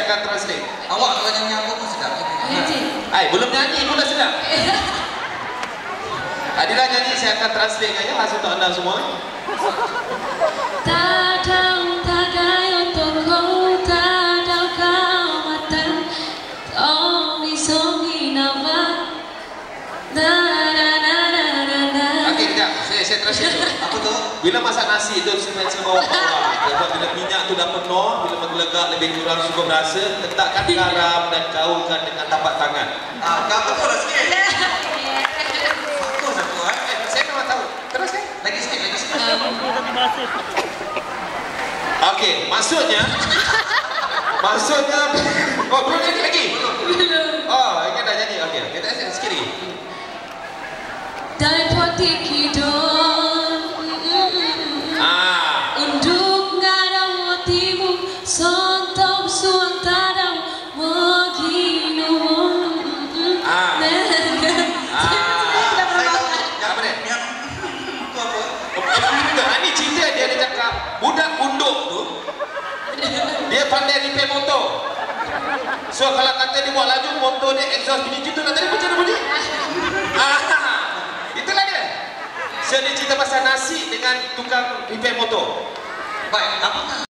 akan translate. Awak kalau nyanyi apa pun sedap. Hai, belum nyanyi pun dah sedap. Adila nyanyi, saya akan translate kan ya, khas untuk anda semua. Tadang tagay toko tadang kamatan Omi songi nama na na na na na na. Okey, kejap. Saya translate dulu. Apa tu? Bila masak nasi tu saya bawa bawah. Bila minyak tu dah penuh, bila menggelegak lebih kurang cukup rasa, letakkan garam dan gaulkan dengan tapak tangan. Kau betul lah sikit. Fokus aku Saya memang tahu. Terus kan? Lagi sikit, lagi sikit. Okey, maksudnya oh, belum nyanyi lagi? Oh, ini dah nyanyi. Okey, kita sikit lagi. Dai poti kidon Unduk ngadang motimu Sontom suang tadang Moginu Apa dia? Itu apa? Ini cerita dia cakap budak unduk tu dia pandai repair motor. So kalau kata dia buat laju, motor dia exhaust bunyi gitu nak tadi macam mana bunyi? Itulah dia. So dia cerita pasal nasi dengan tukang repair motor. Baik, apakah